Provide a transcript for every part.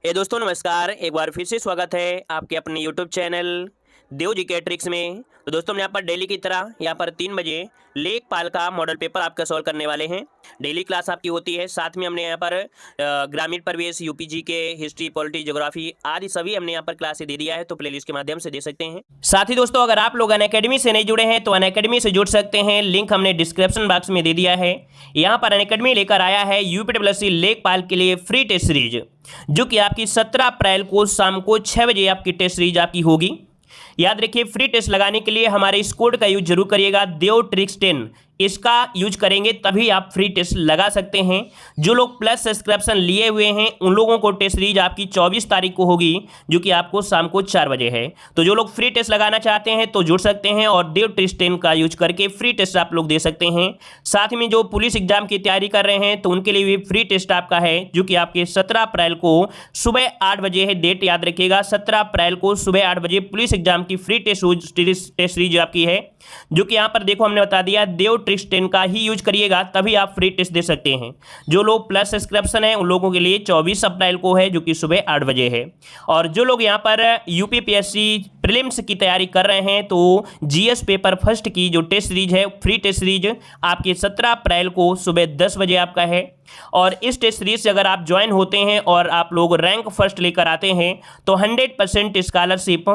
दोस्तों नमस्कार। एक बार फिर से स्वागत है आपके अपने यूट्यूब चैनल देव जी के ट्रिक्स में। तो दोस्तों हम यहाँ पर डेली की तरह यहाँ पर 3 बजे लेखपाल का मॉडल पेपर आपका सॉल्व करने वाले हैं। डेली क्लास आपकी होती है, साथ में हमने यहाँ पर ग्रामीण परिवेश, यूपीजी के, हिस्ट्री, पॉलिटी, ज्योग्राफी आदि सभी हमने यहाँ पर क्लासेस दे दिया है, तो प्लेलिस्ट के माध्यम से दे सकते हैं। साथ ही दोस्तों अगर आप लोग अनअकैडमी से नहीं जुड़े हैं तो अनअकैडमी से जुड़ सकते हैं, लिंक हमने डिस्क्रिप्शन बॉक्स में दे दिया है। यहाँ पर अनअकैडमी लेकर आया है यूपीडब्ल्यूएससी लेखपाल के लिए फ्री टेस्ट सीरीज, जो कि आपकी 17 अप्रैल को शाम को 6 बजे आपकी टेस्ट सीरीज आपकी होगी। याद रखिए, फ्री टेस्ट लगाने के लिए हमारे इस कोड का यूज जरूर करिएगा, देव ट्रिक्स 10। इसका यूज करेंगे तभी आप फ्री टेस्ट लगा सकते हैं। जो लोग प्लस सब्सक्रिप्शन लिए हुए हैं उन लोगों को टेस्ट सीरीज आपकी 24 तारीख को होगी, जो कि आपको शाम को 4 बजे है। तो जो लोग फ्री टेस्ट लगाना चाहते हैं तो जुड़ सकते हैं और देव ट्रिक्स 10 का यूज करके फ्री टेस्ट आप लोग दे सकते हैं। साथ में जो पुलिस एग्जाम की तैयारी कर रहे हैं तो उनके लिए भी फ्री टेस्ट आपका है, जो कि आपके 17 अप्रैल को सुबह 8 बजे है। डेट याद रखिएगा, 17 अप्रैल को सुबह 8 बजे पुलिस एग्जाम की फ्री टेस्ट सीरीज आपकी है, जो कि यहाँ पर देखो हमने बता दिया देव ट्रिक्स 10 का ही यूज करिएगा तभी आप फ्री टेस्ट दे सकते हैं। जो लोग प्लस सब्सक्रिप्शन है उन लोगों के लिए 24 अप्रैल को है, जो कि सुबह 8 बजे है। और जो लोग यहाँ पर यूपीपीएससी प्रीलिम्स की तैयारी कर रहे हैं तो जीएस पेपर फर्स्ट की जो टेस्ट सीरीज है, फ्री टेस्ट सीरीज आपकी 17 अप्रैल को सुबह 10 बजे आपका है। और इस टेस्ट सीरीज से अगर आप ज्वाइन होते हैं और आप लोग रैंक फर्स्ट लेकर आते हैं तो 100% स्कॉलरशिप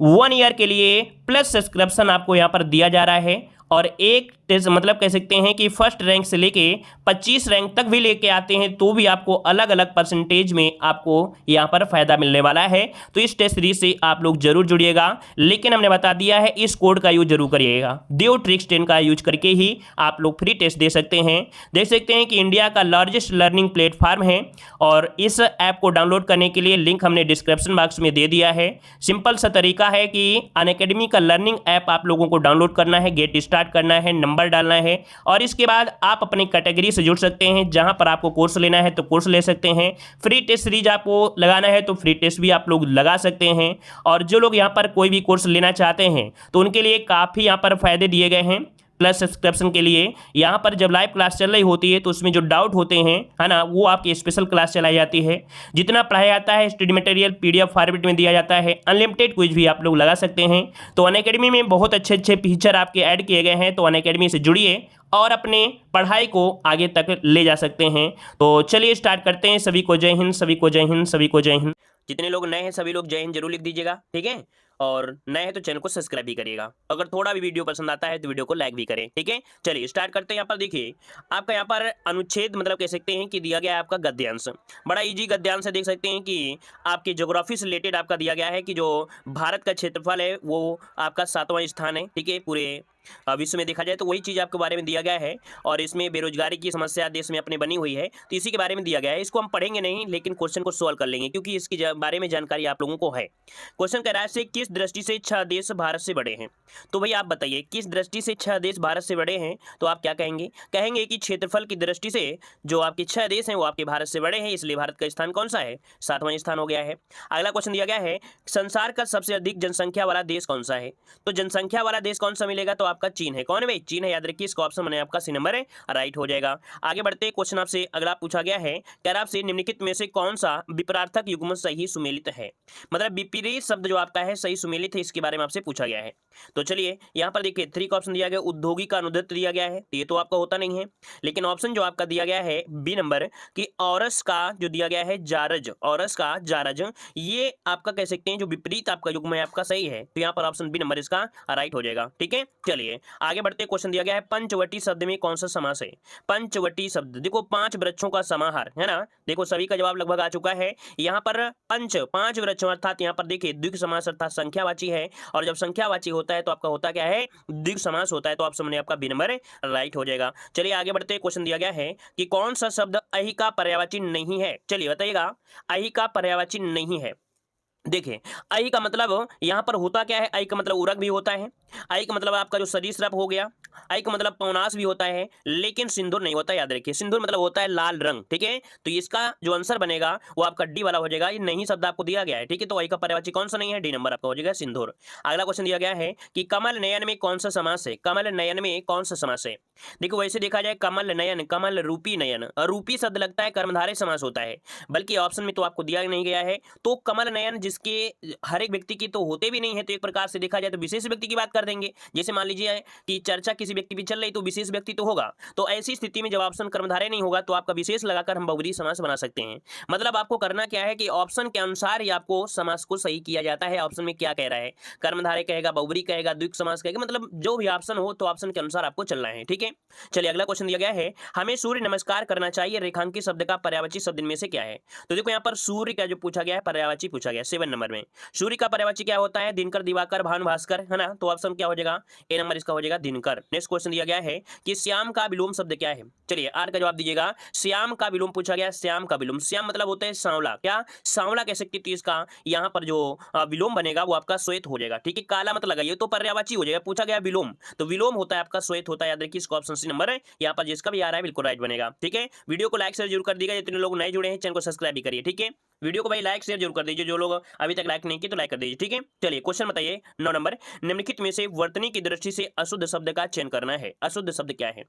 1 ईयर के लिए प्लस सब्सक्रिप्शन आपको यहाँ पर दिया जा रहा है। और एक टेस्ट मतलब कह सकते हैं कि फर्स्ट रैंक से लेके 25 रैंक तक भी लेके आते हैं तो भी आपको अलग अलग परसेंटेज में आपको यहाँ पर फायदा मिलने वाला है। तो इस टेस्ट सीरीज से आप लोग जरूर जुड़िएगा, लेकिन हमने बता दिया है इस कोड का यूज जरूर करिएगा, देव ट्रिक्स 10 का यूज करके ही आप लोग फ्री टेस्ट दे सकते हैं। देख सकते हैं कि इंडिया का लार्जेस्ट लर्निंग प्लेटफॉर्म है और इस ऐप को डाउनलोड करने के लिए लिंक हमने डिस्क्रिप्शन बॉक्स में दे दिया है। सिंपल सा तरीका है कि अनअकैडमी का लर्निंग ऐप आप लोगों को डाउनलोड करना है, गेट स्टार्ट करना है, नंबर डालना है और इसके बाद आप अपनी कैटेगरी से जुड़ सकते हैं। जहां पर आपको कोर्स लेना है तो कोर्स ले सकते हैं, फ्री टेस्ट सीरीज आपको लगाना है तो फ्री टेस्ट भी आप लोग लगा सकते हैं। और जो लोग यहां पर कोई भी कोर्स लेना चाहते हैं तो उनके लिए काफ़ी यहां पर फायदे दिए गए हैं प्लस सब्सक्रिप्शन के लिए। यहाँ पर जब लाइव क्लास चल रही होती है तो उसमें जो डाउट होते हैं है ना, वो आपकी स्पेशल क्लास चलाई जाती है। जितना पढ़ाया जाता है स्टडी मटेरियल पीडीएफ फॉर्मेट में दिया जाता है। अनलिमिटेड क्विज भी आप लोग लगा सकते हैं। तो अनअकैडमी में बहुत अच्छे अच्छे फीचर आपके ऐड किए गए हैं, तो अनअकैडमी से जुड़िए और अपने पढ़ाई को आगे तक ले जा सकते हैं। तो चलिए स्टार्ट करते हैं। सभी को जय हिंद, सभी को जय हिंद, सभी को जय हिंद। जितने लोग नए हैं सभी लोग जय हिंद जरूर लिख दीजिएगा, ठीक है। और नए हैं तो चैनल को सब्सक्राइब भी करिएगा। अगर थोड़ा भी वीडियो पसंद आता है तो वीडियो को लाइक भी करें, ठीक है। चलिए स्टार्ट करते हैं। यहाँ पर देखिए आपका यहाँ पर अनुच्छेद मतलब कह सकते हैं कि दिया गया है आपका गद्यांश। बड़ा इजी गद्यांश है। देख सकते हैं कि आपकी ज्योग्राफी से रिलेटेड आपका दिया गया है कि जो भारत का क्षेत्रफल है वो आपका 7वां स्थान है, ठीक है। पूरे विश्व में देखा जाए तो वही चीज़ आपके बारे में दिया गया है। और इसमें बेरोजगारी की समस्या देश में अपने बनी हुई है, तो इसी के बारे में दिया गया है। इसको हम पढ़ेंगे नहीं लेकिन क्वेश्चन को सॉल्व कर लेंगे क्योंकि इसके बारे में जानकारी आप लोगों को है। क्वेश्चन कह रहा है किस दृष्टि से 6 देश भारत से बड़े हैं। तो भाई आप बताइए किस दृष्टि से 6 देश भारत से बड़े हैं। तो आप क्या कहेंगे, कहेंगे कि क्षेत्रफल की दृष्टि से जो आपके 6 देश हैं वो आपके भारत से बड़े हैं, इसलिए भारत का स्थान कौन सा है, 7वां स्थान हो गया है। अगला क्वेश्चन दिया गया है संसार का सबसे अधिक जनसंख्या वाला देश कौन सा है। तो जनसंख्या वाला देश कौन सा मिलेगा, तो आपका चीन है। कौन है भाई, चीन है। याद रखिए इसका ऑप्शन मैंने आपका सी नंबर है, राइट हो जाएगा। आगे बढ़ते क्वेश्चन आपसे अगला पूछा गया है, कह रहा आपसे निम्नलिखित में से कौन सा विपरार्थक युग्म सही सुमेलित है। मतलब विपरीत शब्द जो आपका है सही सुमेलित है, इसके बारे में आपसे पूछा गया है। तो चलिए यहाँ पर देखिए 3 का ऑप्शन दिया गया, औद्योगिक का अनुदत्त दिया गया है, ये तो आपका होता नहीं है। लेकिन ऑप्शन जो आपका दिया गया है बी नंबर कि औरस का जो दिया गया है जारज, औरस का जारज, ये आपका कह सकते हैं जो विपरीत आपका युग्म है आपका सही है। तो यहाँ पर ऑप्शन बी नंबर इसका राइट हो जाएगा, ठीक है। चलिए आगे बढ़ते क्वेश्चन दिया गया है पंचवटी शब्द में कौन सा समास है। पंचवटी शब्द देखो 5 वृक्षों का समाहार है ना। देखो सभी का जवाब लगभग आ चुका है। यहाँ पर 5 वृक्षों अर्थात यहाँ पर देखिए द्विग समास अर्थात संख्यावाची है, और जब संख्यावाची होता है तो आपका होता क्या है, द्विग समास होता है। तो ऑप्शन में आपका बी नंबर राइट हो जाएगा। चलिए आगे बढ़ते क्वेश्चन दिया गया है कि कौन सा शब्द अहि का पर्यायवाची नहीं है। चलिए बताइएगा, अहि का पर्यायवाची नहीं है। देखिए अहि का मतलब यहाँ पर होता क्या है, अहि का मतलब उरग भी होता है आई का मतलब आपका जो सरीसृप हो गया, आई का मतलब पवनास भी होता है, लेकिन सिंदूर नहीं होता, याद रखिए। सिंदूर मतलब होता है लाल रंग, ठीक है। तो इसका जो आंसर बनेगा वो आपका डी वाला हो जाएगा। ये नहीं शब्द आपको दिया गया है, ठीक है। तो आई का पर्यायवाची कौन सा नहीं है, डी नंबर आपका हो जाएगा सिंदूर। अगला क्वेश्चन दिया गया है कि कमल नयन में कौन सा समास है, कमल नयन में कौन सा समास है। देखो वैसे देखा जाए कमल नयन, कमल रूपी नयन, रूपी शब्द लगता है कर्मधारय समास होता है, बल्कि ऑप्शन में तो आपको दिया नहीं गया है। तो कमल नयन जिसके हर एक व्यक्ति की तो होते भी नहीं है, तो एक प्रकार से देखा जाए तो विशेष व्यक्ति की बात कर देंगे। जैसे मान लीजिए कि चर्चा किसी व्यक्ति की चल रही तो विशेष व्यक्ति तो होगा, तो ऐसी स्थिति में जब ऑप्शन कर्मधारय नहीं होगा तो आपका विशेष लगाकर हम बहुब्रीहि समास बना सकते हैं। मतलब आपको करना क्या है कि ऑप्शन के अनुसार ही आपको समास को सही किया जाता है। ऑप्शन में क्या कह रहा है, कर्मधारय कहेगा, बहुब्रीहि कहेगा, द्विक समास कहेगा, मतलब जो भी ऑप्शन हो तो ऑप्शन के अनुसार आपको चलना है, ठीक है। चलिए अगला क्वेश्चन दिया गया है, हमें सूर्य नमस्कार करना चाहिए, रेखांकित शब्द का पर्यायवाची शब्द इनमें से क्या है। तो देखो यहाँ पर सूर्य का जो पूछा गया है पर्यायवाची पूछा गया 7 नंबर में। सूर्य का पर्यायवाची क्या होता है, दिनकर, दिवाकर, भानु, भास्कर, है ना। तो ऑप्शन क्या हो जाएगा, ए नंबर इसका हो जाएगा दिनकर। नेक्स्ट क्वेश्चन दिया गया है कि श्याम का विलोम शब्द क्या है। चलिए आर का जवाब दीजिएगा। श्याम का विलोम पूछा गया, श्याम का विलोम, श्याम मतलब होता है सांवला, क्या सांवला कह सकते हैं। इसका यहाँ पर जो विलोम बनेगा वो आपका श्वेत हो जाएगा, ठीक है। काला मत लगाइए तो पर्यायवाची हो जाएगा, पूछा गया विलोम, तो विलोम होता है आपका श्वेत होता है, याद रखिए। इसका ऑप्शन सी नंबर है यहाँ पर जिसका भी आ रहा है बिल्कुल राइट बनेगा, ठीक है। वीडियो को लाइक शेयर जरूर कर दीजिएगा, जितने लोग नए जुड़े हैं चैनल को सब्सक्राइब भी करिए, ठीक है। वीडियो को भाई लाइक शेयर जरूर कर दीजिए, जो लोग अभी तक लाइक नहीं किए तो लाइक कर दीजिए, ठीक है। चलिए क्वेश्चन बताइए 9 नंबर, निम्नलिखित में से वर्तनी की दृष्टि से अशुद्ध शब्द का चयन करना है। अशुद्ध शब्द क्या है,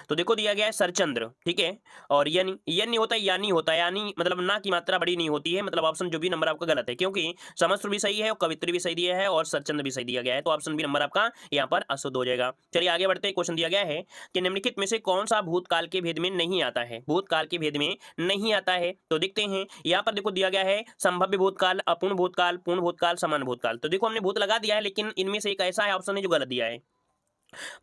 तो देखो दिया गया है सरचंद्र, ठीक है। और यन यन नहीं होता, यानी होता है, यानी मतलब ना की मात्रा बड़ी नहीं होती है, मतलब ऑप्शन जो भी नंबर आपका गलत है, क्योंकि समस्त्र भी सही है और कवित्री भी सही दिया है और सरचंद्र भी सही दिया गया है, तो ऑप्शन बी नंबर आपका यहाँ पर अशुद्ध हो जाएगा। चलिए आगे बढ़ते हैं। क्वेश्चन दिया गया है कि निम्नलिखित में से कौन सा भूतकाल के भेद में नहीं आता है, भूतकाल के भेद में नहीं आता है। तो देखते हैं यहाँ पर, देखो दिया गया है संभाव्य भूतकाल, अपूर्ण भूतकाल, पूर्ण भूतकाल, समान भूतकाल। तो देखो हमने भूत लगा दिया है, लेकिन इनमें से एक ऐसा है ऑप्शन है जो गलत दिया है।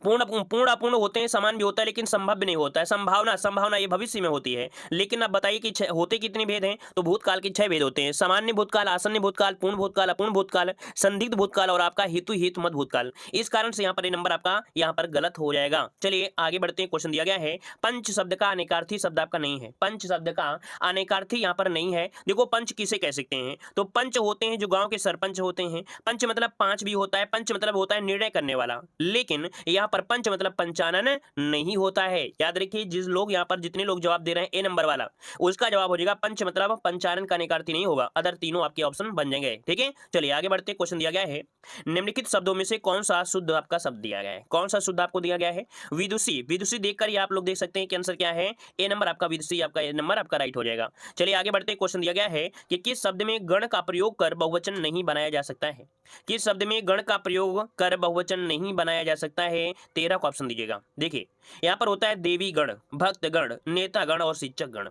पूर्ण पूर्ण अपूर्ण होते हैं, समान भी होता है, लेकिन संभाव्य नहीं होता है। संभावना, संभावना ये भविष्य में होती है, लेकिन अब बताइए कि होते कितने भेद हैं। तो भूतकाल के 6 भेद होते हैं, सामान्य भूतकाल, आसन्न भूतकाल, पूर्ण भूतकाल, अपूर्ण भूतकाल, संदिग्ध भूतकाल और आपका हेतु हेतु मत भूतकाल। इस कारण से यहाँ पर ये नंबर आपका यहाँ पर गलत हो जाएगा। चलिए आगे बढ़ते हैं। क्वेश्चन दिया गया है पंच शब्द का अनेकार्थी शब्द आपका नहीं है, पंच शब्द का अनेकार्थी यहाँ पर नहीं है। देखो पंच किसे कह सकते हैं, तो पंच होते हैं जो गांव के सरपंच होते हैं। पंच मतलब 5 भी होता है, पंच मतलब होता है निर्णय करने वाला, लेकिन यहाँ पर पंच मतलब पंचानन नहीं होता है। याद रखिए जिस लोग यहाँ पर जितने लोग जवाब दे रहे हैं ए नंबर वाला, उसका जवाब हो जाएगा पंच मतलब पंचानन का अनेकार्थी नहीं होगा, अदर तीनों आपके ऑप्शन बन जाएंगे, ठीक है। चलिए आगे बढ़ते। क्वेश्चन दिया गया है निम्नलिखित शब्दों में से कौन सा शुद्ध आपका शब्द दिया गया है, कौन सा शुद्ध आपको दिया गया है। विदुषी, विदुषी देखकर ही आप लोग देख सकते हैं कि आंसर क्या है, ए नंबर आपका विदुषी, आपका ए नंबर आपका राइट हो जाएगा। चलिए आगे बढ़ते। क्वेश्चन दिया गया है कि किस शब्द में गण का प्रयोग कर बहुवचन नहीं बनाया जा सकता है, किस शब्द में गण का प्रयोग कर बहुवचन नहीं बनाया जा सकता है। 13 का ऑप्शन दीजिएगा। देखिए यहाँ पर होता है देवी गण, भक्त गण, नेता गण और शिक्षक गण।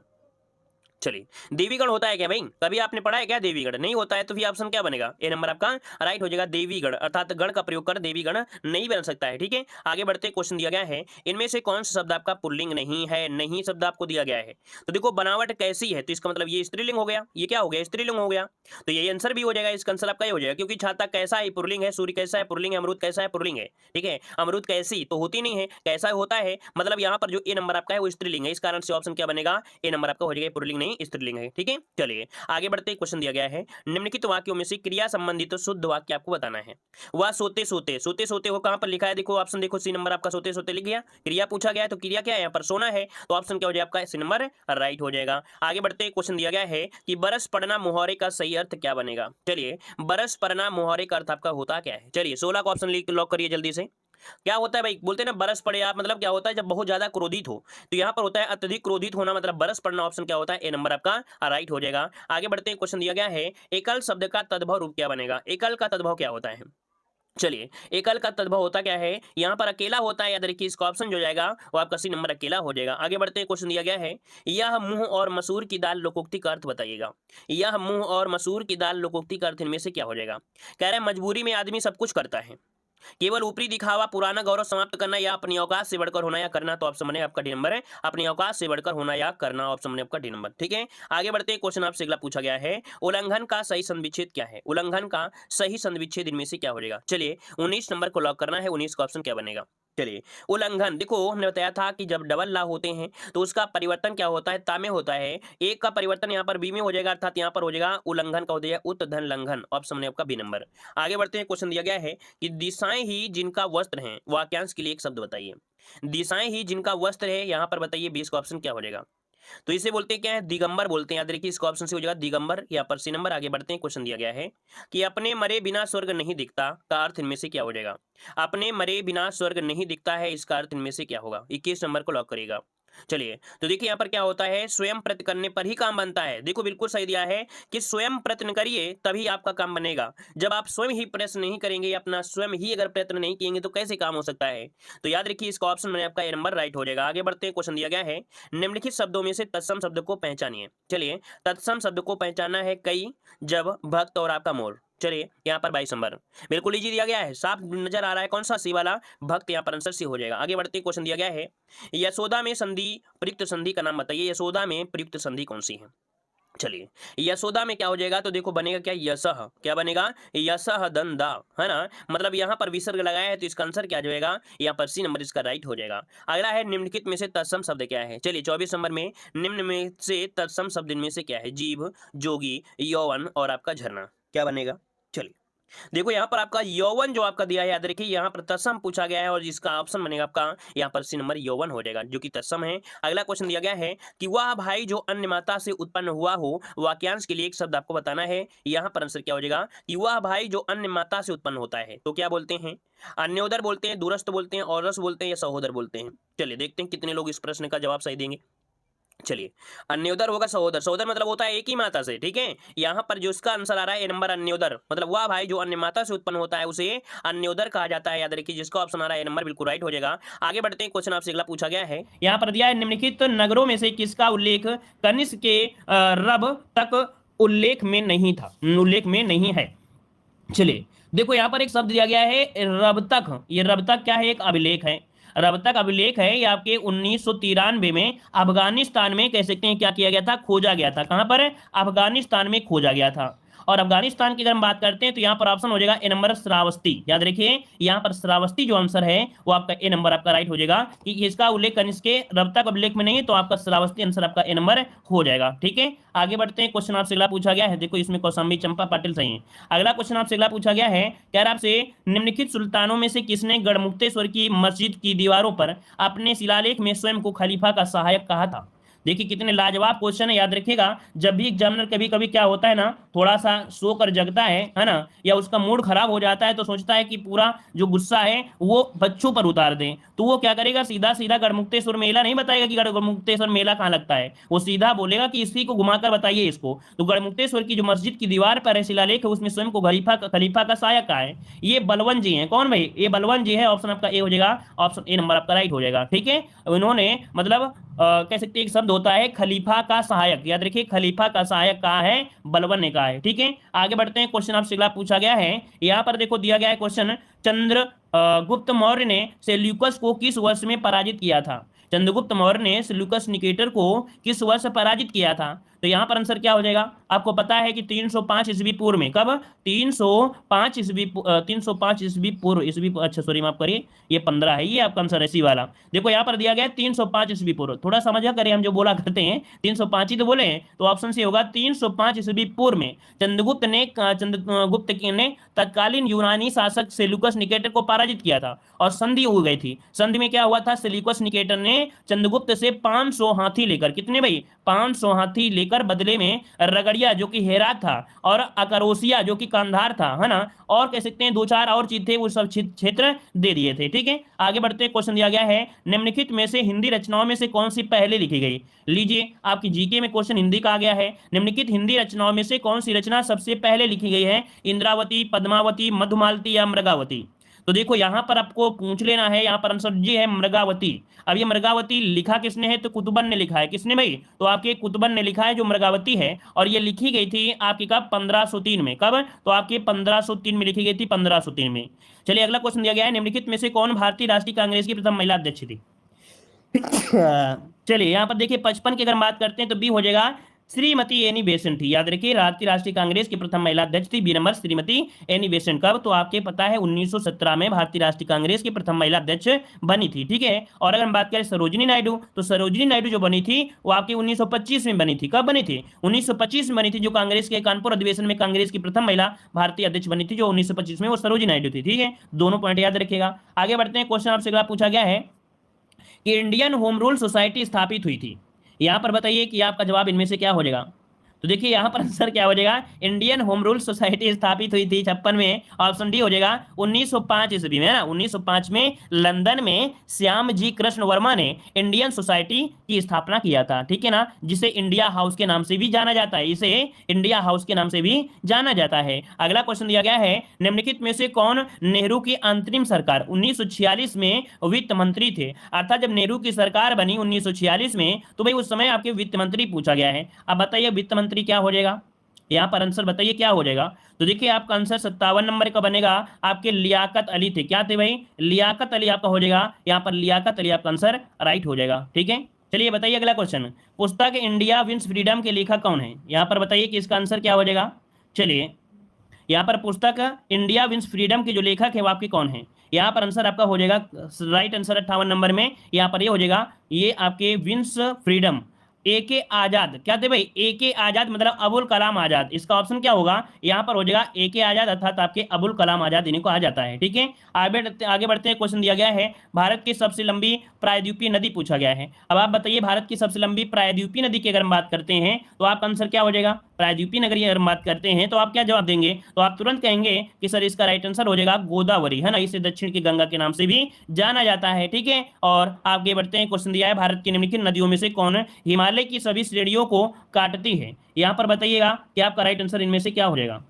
चलिए देवीगण होता है क्या भाई, कभी आपने पढ़ा है क्या देवीगण, नहीं होता है, तो फिर ऑप्शन क्या बनेगा, ए नंबर आपका राइट हो जाएगा देवीगण, अर्थात गण का प्रयोग कर देवीगण नहीं बन सकता है, ठीक है। आगे बढ़ते। क्वेश्चन दिया गया है इनमें से कौन सा शब्द आपका पुल्लिंग नहीं है, नहीं शब्द आपको दिया गया है। तो देखो बनावट कैसी है, तो इसका मतलब ये स्त्रीलिंग हो गया, ये क्या हो गया स्त्रीलिंग हो गया, तो ये आंसर भी हो जाएगा, इसका आंसर आपका ये हो जाएगा, क्योंकि छाता कैसा है पुल्लिंग है, सूर्य कैसा है पुल्लिंग है, अमरूद कैसा है पुल्लिंग है, ठीक है। अमरूद कैसी तो होती नहीं है, कैसा होता है, मतलब यहाँ पर जो ए नंबर आपका है वो स्त्रीलिंग है, इस कारण से ऑप्शन क्या बनेगा, ए नंबर आपका हो जाएगा पुल्लिंग नहीं स्त्रीलिंग है, ठीक है। चलिए आगे बढ़ते। क्वेश्चन दिया गया है निम्नलिखित वाक्यों में से क्रिया संबंधित तो शुद्ध वाक्य आपको बताना है। वह सोते सोते, सोते सोते वो कहां पर लिखा है, देखो ऑप्शन देखो सी नंबर आपका सोते सोते लिख गया, क्रिया पूछा गया है तो क्रिया क्या है यहाँ पर सोना है, तो ऑप्शन क्या हो जाएगा आपका सी नंबर राइट हो जाएगा। आगे बढ़ते। क्वेश्चन दिया गया है कि बरस पड़ना मुहावरे का सही अर्थ क्या बनेगा। चलिए बरस पड़ना मुहावरे का अर्थ आपका होता क्या है। चलिए 16 का ऑप्शन लॉक करिए जल्दी से। क्या होता है भाई, बोलते हैं ना बरस पड़े आप, मतलब क्या होता है जब बहुत ज्यादा क्रोधित हो, तो यहाँ पर होता है अत्यधिक क्रोधित होना, मतलब बरस पड़ना। ऑप्शन क्या होता है, ए नंबर आपका राइट हो जाएगा। आगे बढ़ते हैं। क्वेश्चन दिया गया है एकल शब्द का तद्भव रूप क्या बनेगा, एकल का तद्भव क्या होता है। चलिए एकल का तद्भव होता क्या है, यहाँ पर अकेला होता है, याद रखिए इसका ऑप्शन जो जाएगा वो आपका सी नंबर अकेला हो जाएगा। आगे बढ़ते हैं। क्वेश्चन दिया गया है यह मुंह और मसूर की दाल लोकोक्ति का अर्थ बताइएगा, यह मुंह और मसूर की दाल लोकोक्ति का अर्थ इनमें से क्या हो जाएगा। कह रहे हैं मजबूरी में आदमी सब कुछ करता है, केवल ऊपरी दिखावा, पुराना गौरव समाप्त करना या अपनी औकात से बढ़कर होना या करना, तो ऑप्शन बने आपका डी नंबर है, अपनी औकात से बढ़कर होना या करना, ऑप्शन बने आपका डी नंबर, ठीक है। आगे बढ़ते। क्वेश्चन आपसे अगला पूछा गया है उल्लंघन का सही संविच्छेद क्या है, उल्लंघन का सही संविच्छेद इनमें से क्या हो जाएगा। चलिए 19 नंबर को लॉक करना है, 19 का ऑप्शन क्या बनेगा। चलिए, उल्लंघन देखो हमने बताया था कि जब डबल ला होते हैं तो उसका परिवर्तन क्या होता है, ता में होता है। एक का परिवर्तन यहाँ पर बी में हो जाएगा, अर्थात यहाँ पर हो जाएगा उल्लंघन का हो जाएगा उत्धन लंघन। ऑप्शन है आपका बी नंबर। आगे बढ़ते हैं, क्वेश्चन दिया गया है कि दिशाएं ही जिनका वस्त्र है, वाक्यांश के लिए एक शब्द बताइए। दिशाएं ही जिनका वस्त्र है, यहाँ पर बताइए 20 का ऑप्शन क्या हो जाएगा। तो इसे बोलते हैं क्या है, दिगंबर बोलते हैं। याद रखिए इसका ऑप्शन से हो जाएगा दिगंबर, यहाँ पर सी नंबर। आगे बढ़ते हैं, क्वेश्चन दिया गया है कि अपने मरे बिना स्वर्ग नहीं दिखता का अर्थ इनमें से क्या हो जाएगा। अपने मरे बिना स्वर्ग नहीं दिखता है, इसका अर्थ इनमें से क्या होगा। 21 नंबर को लॉक करेगा। चलिए, तो देखिए यहाँ पर क्या होता है, स्वयं प्रयत्न करने पर ही काम बनता है। देखो बिल्कुल सही दिया है कि स्वयं प्रयत्न करिए तभी आपका काम बनेगा। जब आप स्वयं ही प्रयत्न नहीं करेंगे, अपना स्वयं ही अगर प्रयत्न नहीं किएंगे तो कैसे काम हो सकता है। तो याद रखिए इसका ऑप्शन में आपका ए नंबर राइट हो जाएगा। आगे बढ़ते हैं, क्वेश्चन दिया गया है निम्नलिखित शब्दों में से तत्सम शब्द को पहचानिए। चलिए, तत्सम शब्द को पहचानना है कई, जब, भक्त और आपका मोर। चलिए यहाँ पर 22 नंबर बिल्कुल इजी दिया गया है, साफ नजर आ रहा है कौन सा, सी वाला भक्त यहाँ पर आंसर सी हो जाएगा। आगे बढ़ते हैं, क्वेश्चन दिया गया है यशोदा में संधि प्रयुक्त संधि का नाम बताइए। यशोदा में प्रयुक्त संधि कौन सी है। चलिए, यशोदा में क्या हो जाएगा, तो देखो बनेगा क्या, यशः। क्या बनेगा, यशः दन दा, है ना। मतलब यहाँ पर विसर्ग लगाया है तो इसका आंसर क्या जाएगा, यहाँ पर सी नंबर इसका राइट हो जाएगा। अगला है निम्नलिखित में से तत्सम शब्द क्या है। चलिए 24 नंबर में निम्न में से तत्सम शब्द इनमें से क्या है, जीव, जोगी, यौवन और आपका झरना। क्या बनेगा। चलिए, देखो यहाँ पर आपका यौवन जो आपका दिया है, याद रखिए यहाँ पर तत्सम पूछा गया है और जिसका ऑप्शन बनेगा आपका यहाँ पर सी नंबर यौवन हो जाएगा, जो कि तत्सम है। अगला क्वेश्चन दिया गया है कि वह भाई जो अन्य माता से उत्पन्न हुआ हो, वाक्यांश के लिए एक शब्द आपको बताना है। यहाँ पर आंसर क्या हो जाएगा कि वह भाई जो अन्य माता से उत्पन्न होता है, तो क्या बोलते हैं, अन्योदर बोलते हैं, दूरस्थ बोलते हैं, औरस बोलते हैं या सहोदर बोलते हैं। चलिए देखते हैं कितने लोग इस प्रश्न का जवाब सही देंगे। चलिए, अन्योदर होगा सहोदर। सहोदर मतलब होता है एक ही माता से, ठीक है। यहाँ पर जो इसका आंसर आ रहा है ए नंबर अन्योदर, मतलब वह भाई जो अन्य माता से उत्पन्न होता है उसे अन्योदर कहा जाता है। याद रखिए जिसका ऑप्शन आ रहा है ए नंबर बिल्कुल राइट हो जाएगा। आगे बढ़ते हैं, क्वेश्चन आपसे अगला पूछा गया है, यहाँ पर दिया है निम्नलिखित नगरों में से किसका उल्लेख कनिष्क के रब तक उल्लेख में नहीं था, उल्लेख में नहीं है। चलिए, देखो यहाँ पर एक शब्द दिया गया है रब तक। ये रब तक क्या है, एक अभिलेख है। रब तक अभिलेख है, ये आपके 1993 में अफगानिस्तान में कह सकते हैं क्या किया गया था, खोजा गया था। कहां पर, अफगानिस्तान में खोजा गया था। और अफगानिस्तान की अगर हम बात करते हैं तो यहाँ पर ऑप्शन हो जाएगा ए नंबर श्रावस्ती। याद रखिए यहाँ पर श्रावस्ती जो आंसर है वो आपका ए नंबर आपका राइट हो जाएगा, कि इसका उल्लेख कनिष्क के रब तक अभिलेख में नहीं है, तो आपका श्रावस्ती आंसर आपका ए नंबर हो जाएगा। ठीक है, आगे बढ़ते हैं, क्वेश्चन आपसे अगला पूछा गया है। देखो इसमें कौशाम्बी चंपा पाटिल सही है। अगला क्वेश्चन आपसे अगला पूछा गया है, कह रहा आपसे निम्नलिखित सुल्तानों में से किसने गढ़मुक्तेश्वर की मस्जिद की दीवारों पर अपने शिलालेख में स्वयं को खलीफा का सहायक कहा था। देखिए कितने लाजवाब क्वेश्चन है। याद रखिएगा जब भी एग्जामिनर कभी कभी क्या होता है ना, थोड़ा सा सो कर जगता है ना, या उसका मूड खराब हो जाता है तो सोचता है कि पूरा जो गुस्सा है वो बच्चों पर उतार दें, तो वो क्या करेगा, सीधा सीधा गढ़मुक्तेश्वर मेला नहीं बताएगा कि गढ़मुक्तेश्वर मेला कहाँ लगता है, वो सीधा बोलेगा कि इसी को घुमाकर बताइए इसको। तो गढ़मुक्तेश्वर की जो मस्जिद की दीवार पर है शिलालेख है, उसमें स्वयं को खलीफा का सहायक कहा है। ये बलवंत जी हैं। कौन भाई, ये बलवंत जी है। ऑप्शन आपका ए हो जाएगा, ऑप्शन ए नंबर आपका राइट हो जाएगा। ठीक है, उन्होंने मतलब कह सकते हैं एक शब्द होता है खलीफा का सहायक। याद रखिए खलीफा का सहायक कहा है, बलवन ने कहा है। ठीक है, आगे बढ़ते हैं, क्वेश्चन आपसे अगला पूछा गया है। यहाँ पर देखो दिया गया है क्वेश्चन, चंद्रगुप्त मौर्य ने सेल्यूकस को किस वर्ष में पराजित किया था। चंद्रगुप्त मौर्य ने सेल्यूकस निकेटर को किस वर्ष पराजित किया था। तो यहाँ पर आंसर क्या हो जाएगा, आपको पता है कि 305 ईस्वी पूर्व में। कब, 305 ईस्वी 305 ईस्वी पूर्व, ईस्वी अच्छा सॉरी माफ करिए, ये 15 है, ये आपका आंसर ऐसी वाला। देखो यहाँ पर दिया गया है 305 ईस्वी पूर्व, थोड़ा समझा करें, हम जो बोला करते हैं 305 ही तो बोले हैं, तो ऑप्शन से होगा 305 ईस्वी पूर्व में चंद्रगुप्त ने तत्कालीन यूनानी शासक सेल्यूकस निकेटर को पराजित किया था और संधि हो गई थी। संधि में क्या हुआ था, सेल्यूकस निकेटर ने चंद्रगुप्त से 500 हाथी लेकर, कितने भाई, 500 हाथी लेकर बदले में रगड़िया जो कि हेरात था और अकरोसिया जो कि कांधार था, है ना, और कह सकते हैं दो चार और चीज थे, वो सब क्षेत्र दे दिए थे। ठीक है, आगे बढ़ते क्वेश्चन दिया गया है, निम्नलिखित में से हिंदी रचनाओं में से कौन सी पहले लिखी गई। लीजिए आपकी जीके में क्वेश्चन हिंदी का आ गया है, निम्नलिखित हिंदी रचनाओं में से कौन सी रचना सबसे पहले लिखी गई है, इंद्रावती, पद्मावती, मधुमालती या मृगावती। तो देखो यहां पर आपको पूछ लेना है, यहां पर आंसर जी है मृगावती। अब ये मृगावती लिखा किसने है, तो कुतुबन ने लिखा है। किसने भाई, तो आपके कुतुबन ने लिखा है जो मृगावती है, और ये लिखी गई थी आपकी कब, 1503 में। कब, तो आपके 1503 में लिखी गई थी, 1503 में। चलिए अगला क्वेश्चन दिया गया है, निम्नलिखित में से कौन भारतीय राष्ट्रीय कांग्रेस की प्रथम महिला अध्यक्ष थी। चलिए यहाँ पर देखिए 55 की अगर बात करते हैं तो बी हो जाएगा श्रीमती एनी बेसेंट थी। याद रखिए, भारतीय राष्ट्रीय कांग्रेस की प्रथम महिला अध्यक्ष थी B number Shrimati Annie Besant. कब? तो आपके पता है 1917 में भारतीय राष्ट्रीय कांग्रेस की प्रथम महिला अध्यक्ष बनी थी। ठीक है। और अगर हम बात करें सरोजिनी नायडू, तो सरोजिनी नायडू जो बनी थी वो आपकी 1925 में बनी थी। कब बनी थी? 1925 में बनी थी, जो कांग्रेस के कानपुर अधिवेशन में कांग्रेस की प्रथम महिला भारतीय अध्यक्ष बनी थी जो 1925 में, वो सरोजिनी नायडू थी। ठीक है, दोनों पॉइंट याद रखिएगा। आगे बढ़ते हैं, क्वेश्चन आपसे अगला पूछा गया है कि इंडियन होम रूल सोसाइटी स्थापित हुई थी। यहां पर बताइए कि आपका जवाब इनमें से क्या हो जाएगा। तो देखिए यहां पर आंसर क्या हो जाएगा, इंडियन होम रूल सोसाइटी स्थापित हुई थी 56 में। ऑप्शन डी हो जाएगा 1905 ईस्वी में, है ना। 1905 में लंदन में श्याम जी कृष्ण वर्मा ने इंडियन सोसाइटी की स्थापना किया था। ठीक है ना, जिसे इंडिया हाउस के नाम से भी जाना जाता है, इसे इंडिया हाउस के नाम से भी जाना जाता है। अगला क्वेश्चन दिया गया है, निम्नलिखित में से कौन नेहरू की अंतरिम सरकार 1946 में वित्त मंत्री थे। अर्थात जब नेहरू की सरकार बनी 1946 में, तो भाई उस समय आपके वित्त मंत्री पूछा गया है। अब बताइए वित्त मंत्री क्या हो जाएगा, यहां पर आंसर बताइए क्या हो जाएगा। तो देखिए आपका आंसर 57 नंबर का बनेगा, आपके लियाकत अली थे। क्या थे भाई? लियाकत अली आपका हो जाएगा। यहां पर लियाकत अली आपका आंसर राइट हो जाएगा। ठीक है, चलिए बताइए अगला क्वेश्चन, पुस्तक इंडिया विंस फ्रीडम के लेखक कौन है। यहां पर बताइए कि इसका आंसर क्या हो जाएगा। चलिए यहाँ पर पुस्तक इंडिया विंस फ्रीडम के जो लेखक है वो आपके कौन है। यहाँ पर आंसर आपका हो जाएगा, राइट आंसर 58 नंबर में यहाँ पर ये हो जाएगा, ये आपके विंस फ्रीडम ए के आजाद। क्या थे भाई? ए के आजाद मतलब अबुल कलाम आजाद। इसका ऑप्शन क्या होगा, यहाँ पर हो जाएगा ए के आजाद, अर्थात आपके अबुल कलाम आजाद इन्हीं को आ जाता है। ठीक है, आगे बढ़ते हैं, क्वेश्चन दिया गया है भारत की सबसे लंबी प्रायद्वीपीय नदी पूछा गया है। अब आप बताइए भारत की सबसे लंबी प्रायद्वीपीय नदी की अगर हम बात करते हैं तो आपका आंसर क्या हो जाएगा। प्रायद्वीपीय नगरी अगर हम बात करते हैं तो आप क्या जवाब देंगे, तो आप तुरंत कहेंगे कि सर इसका राइट आंसर हो जाएगा गोदावरी, है ना। इसे दक्षिण की गंगा के नाम से भी जाना जाता है। ठीक है, और आगे बढ़ते हैं, क्वेश्चन दिया है भारत की निम्नलिखित नदियों में से कौन हिमालय की सभी श्रेणियों को काटती है। यहां पर बताइएगा कि आपका राइट आंसर इनमें से क्या हो जाएगा।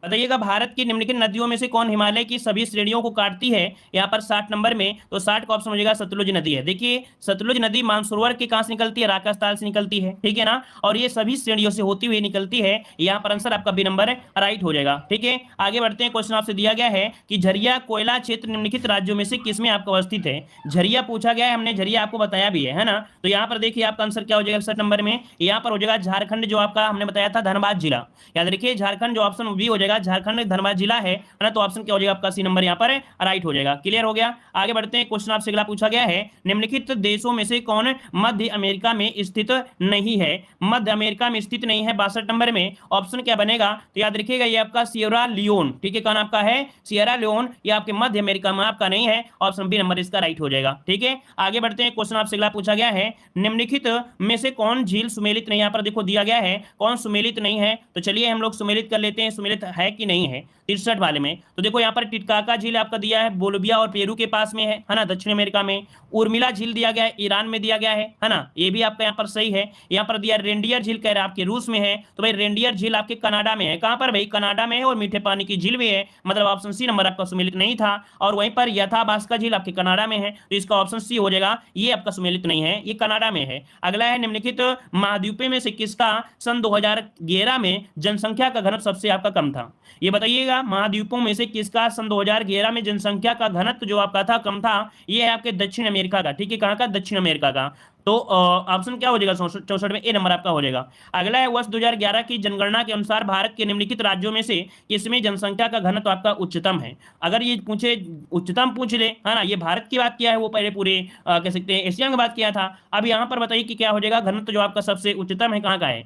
बताइएगा भारत की निम्नलिखित नदियों में से कौन हिमालय की सभी श्रेणियों को काटती है। यहाँ पर 60 नंबर में, तो 60 का ऑप्शन हो जाएगा सतलुज नदी है। देखिए सतलुज नदी मानसरोवर के कहां से निकलती है, राकास्ताल से निकलती है। ठीक है ना, और ये सभी श्रेणियों से होती हुई निकलती है। यहाँ पर आंसर आपका बी नंबर राइट हो जाएगा। ठीक है, आगे बढ़ते हैं, क्वेश्चन आपसे दिया गया है कि झरिया कोयला क्षेत्र निम्नलिखित राज्यों में से किसमें आपका अवस्थित है। झरिया पूछा गया है, हमने झरिया आपको बताया भी है ना। तो यहाँ पर देखिए आपका आंसर क्या हो जाएगा 61 नंबर में, यहाँ पर हो जाएगा झारखंड, जो आपका हमने बताया था धनबाद जिला। याद रखिए झारखंड, जो ऑप्शन बी हो जाएगा, झारखंड धनबाद जिला है ना। तो ऑप्शन क्या हो जाएगा आपका सी नंबर यहाँ पर राइट हो जाएगा। क्लियर हो गया। आगे बढ़ते हैं, क्वेश्चन आपसे अगला पूछा गया है, निम्नलिखित देशों में से कौन मध्य अमेरिका में स्थित नहीं है। मध्य अमेरिका में स्थित नहीं है 62 नंबर में, ऑप्शन क्या बनेगा। तो याद रखिएगा ये आपका सियरा लियोन। ठीक है, कौन आपका है, सियरा लियोन, ये आपके मध्य अमेरिका में आपका नहीं है। ऑप्शन बी नंबर इसका राइट हो जाएगा। ठीक है, आगे बढ़ते हैं, क्वेश्चन आपसे अगला पूछा गया है, निम्नलिखित में से कौन झील सुमेलित नहीं। यहाँ पर देखो दिया गया है कौन सुमेलित नहीं है। तो चलिए हम लोग सुमेलित कर लेते हैं, सुमेलित है कि नहीं है 63 वाले में। तो देखो यहाँ पर टिटकाका झील आपका दिया है, बोलिविया और पेरू के पास में है ना, दक्षिण अमेरिका में। उर्मिला झील दिया गया है, ईरान में दिया गया है ना, ये भी आपका यहाँ पर सही है। यहाँ पर दिया रेंडियर झील कह रहा है आपके रूस में है। तो भाई रेंडियर झील आपके कनाडा में है। कहां पर भाई? कनाडा में है, और मीठे पानी की झील भी है, मतलब ऑप्शन सी नंबर आपका सुमेलित नहीं था। और वहीं पर यथाभास्कर झील आपके कनाडा में है, तो इसका ऑप्शन सी हो जाएगा, ये आपका सुमेलित नहीं है, ये कनाडा में है। अगला है, निम्नलिखित महाद्वीपों में से किसका सन 2011 में जनसंख्या का घनत्व सबसे आपका कम था। ये बताइएगा महाद्वीपों में से किसका सन 2011 में जनसंख्या का घनत्व जो आपका था कम था। ये है आपके दक्षिण अमेरिका का। ठीक है, कहां का? दक्षिण अमेरिका का। तो ऑप्शन क्या हो जाएगा 64 में, ए नंबर आपका हो जाएगा। अगला है, वर्ष 2011 की जनगणना के अनुसार भारत के निम्नलिखित राज्यों में से किसमें जनसंख्या का घनत्व आपका उच्चतम है। अगर ये पूछे, उच्चतम पूछ ले, है ना, ये भारत की बात किया है, वो पहले पूरे कह सकते हैं एशिया की बात किया था। अब यहाँ पर बताइए कि क्या हो जाएगा, घनत्व जो आपका सबसे उच्चतम है कहाँ का है।